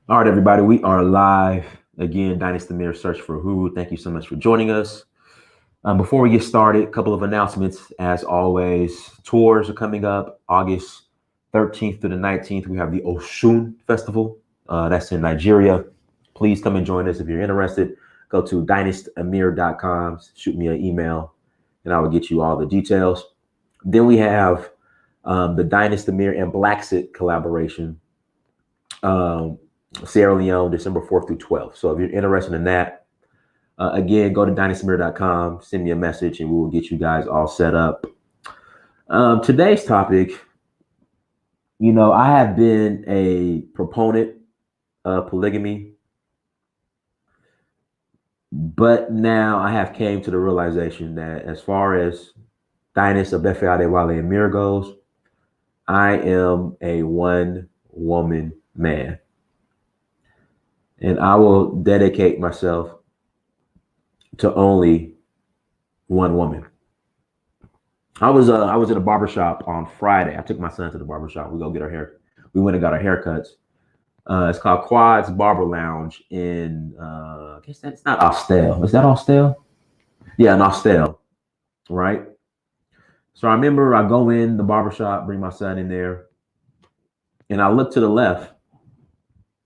All right, everybody, we are live again. Dynasty Mirror Search for Who. Thank you so much for joining us. Before we get started, a couple of announcements. As always, tours are coming up August 13th to the 19th. We have the Oshun Festival. That's in Nigeria. Please come and join us if you're interested. Go to dynastamir.com, shoot me an email, and I will get you all the details. Then we have the Dynasty Mirror and Blacksit collaboration. Sierra Leone, December 4th through 12th. So if you're interested in that, again, go to dynastymir.com, send me a message, and we will get you guys all set up. Today's topic, I have been a proponent of polygamy, but now I have came to the realization that as far as Dynasty Obefe Adewale Amir goes, I am a one-woman man. And I will dedicate myself to only one woman. I was at a barbershop on Friday. I took my son to the barbershop. We went and got our haircuts. It's called Quad's Barber Lounge in I guess that's not Austell. Is that Austell? Yeah, in Austell, right? So I remember I go in the barbershop, bring my son in there, and I look to the left,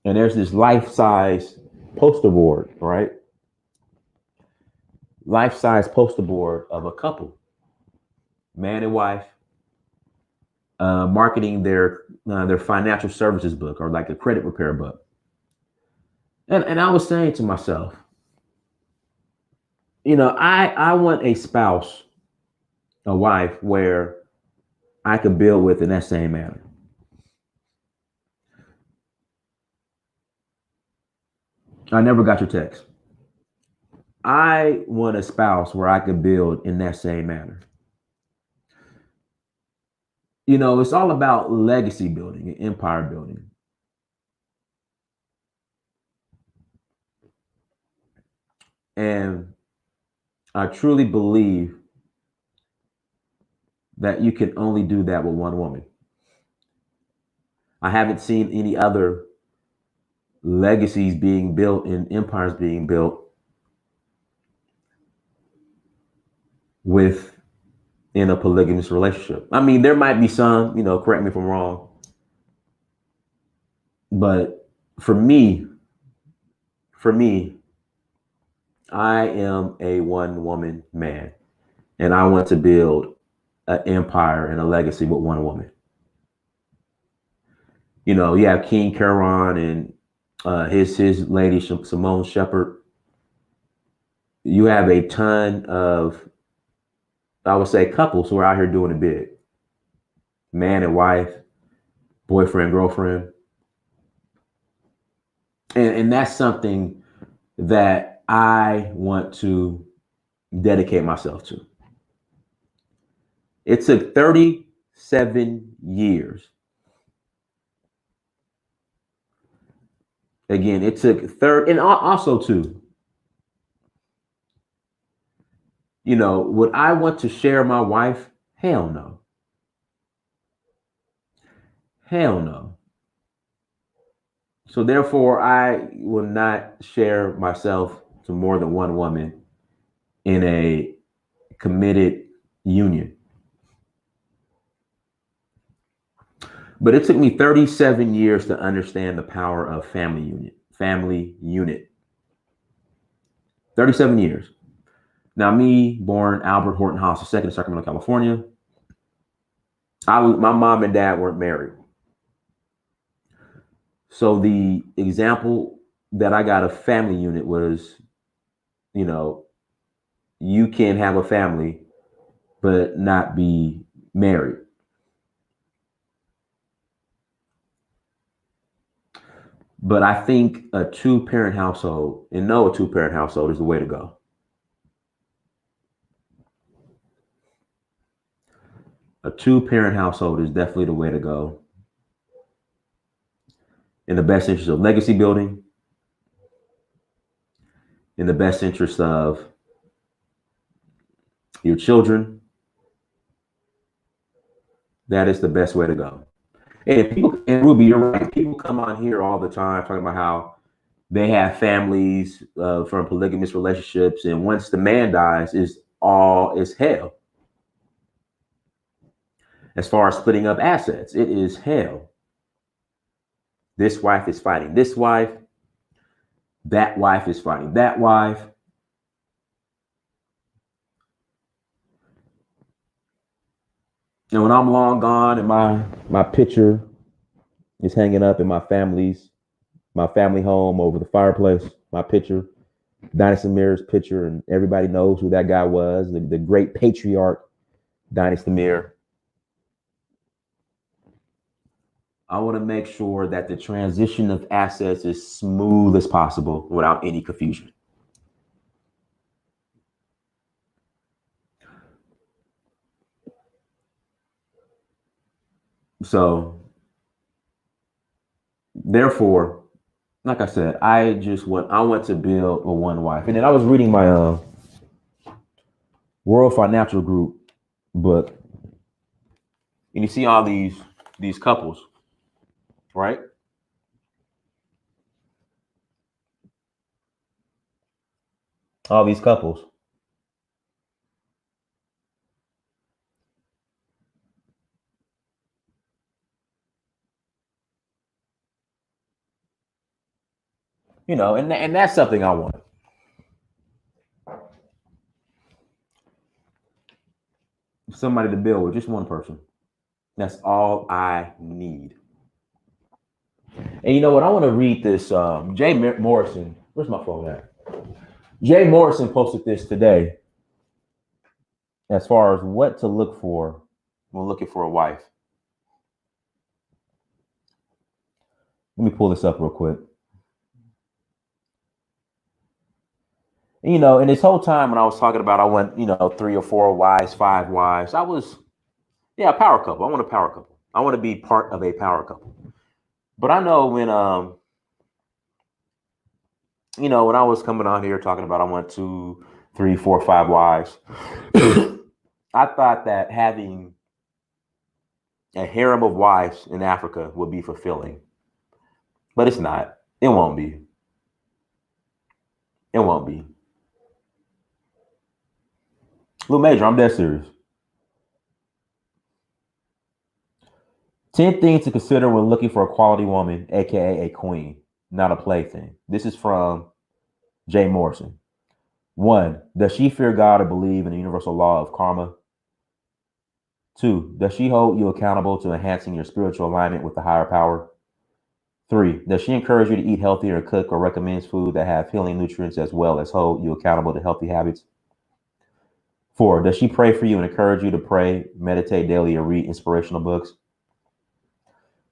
and there's this life-size poster board, right? Life-size poster board of a couple, man and wife, marketing their financial services book, or like a credit repair book. And I was saying to myself, I want a spouse, a wife, where I could build with in that same manner. I never got your text. I want a spouse where I could build in that same manner. It's all about legacy building and empire building. And I truly believe that you can only do that with one woman. I haven't seen any other legacies being built and empires being built in a polygamous relationship. I mean, there might be some, correct me if I'm wrong. But for me, I am a one-woman man, and I want to build an empire and a legacy with one woman. You have King Caron and his lady Simone Shepherd. You have a ton of, I would say, couples who are out here doing it big. Man and wife, boyfriend, girlfriend. And that's something that I want to dedicate myself to. It took 37 years. Again, it took and also too, would I want to share my wife? Hell no. Hell no. So therefore, I will not share myself to more than one woman in a committed union. But it took me 37 years to understand the power of family unit. 37 years. Now, me, born Albert Horton House II in Sacramento, California. My mom and dad weren't married. So the example that I got of family unit was, you can have a family, but not be married. But I think a two-parent household is the way to go. A two-parent household is definitely the way to go. In the best interest of legacy building, in the best interest of your children, that is the best way to go. And people, and Ruby, you're right. People come on here all the time talking about how they have families from polygamous relationships, and once the man dies, is hell. As far as splitting up assets, it is hell. This wife is fighting this wife. That wife is fighting that wife. And when I'm long gone and my picture is hanging up in my family home over the fireplace, my picture, Dynasty Mirror's picture, and everybody knows who that guy was, the great patriarch, Dynasty Mirror. I want to make sure that the transition of assets is smooth as possible without any confusion. So, therefore, like I said, I want to build a one wife. And then I was reading my World Financial Group book, and you see all these couples, right? All these couples. And that's something I want. Somebody to build with, just one person. That's all I need. And you know what? I want to read this. Jay Morrison. Where's my phone at? Jay Morrison posted this today as far as what to look for when looking for a wife. Let me pull this up real quick. And this whole time when I was talking about I want, 3 or 4 wives, 5 wives, a power couple. I want a power couple. I want to be part of a power couple. But I know when when I was coming on here talking about I want 2, 3, 4, 5 wives, I thought that having a harem of wives in Africa would be fulfilling. But it's not. It won't be. It won't be. Lil Major, I'm dead serious. 10 things to consider when looking for a quality woman, aka a queen, not a plaything. This is from Jay Morrison. 1, does she fear God or believe in the universal law of karma? 2, does she hold you accountable to enhancing your spiritual alignment with the higher power? 3, does she encourage you to eat healthier, cook, or recommends food that have healing nutrients as well as hold you accountable to healthy habits? 4, does she pray for you and encourage you to pray, meditate daily, or read inspirational books?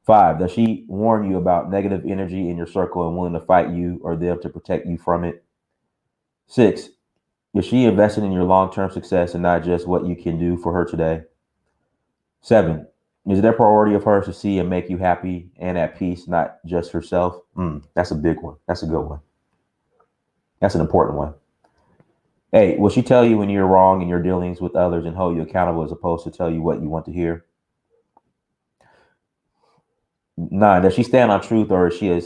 5, does she warn you about negative energy in your circle and willing to fight you or them to protect you from it? 6, is she invested in your long-term success and not just what you can do for her today? 7, is it a priority of hers to see and make you happy and at peace, not just herself? That's a big one. That's a good one. That's an important one. 8, will she tell you when you're wrong in your dealings with others and hold you accountable as opposed to tell you what you want to hear? 9, does she stand on truth or is she a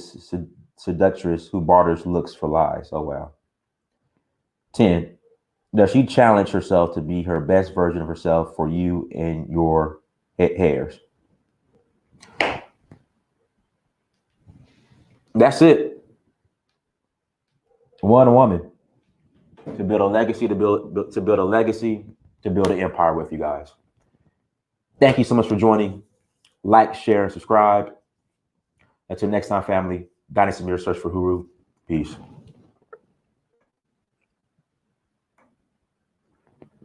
seductress who barters looks for lies? Oh, wow. 10, does she challenge herself to be her best version of herself for you and your heirs? That's it. One woman to build a legacy, to build a legacy, to build an empire with you guys. Thank you so much for joining. Like, share, and subscribe. Until next time, family. Dynasty Mirror, search for Huru. Peace.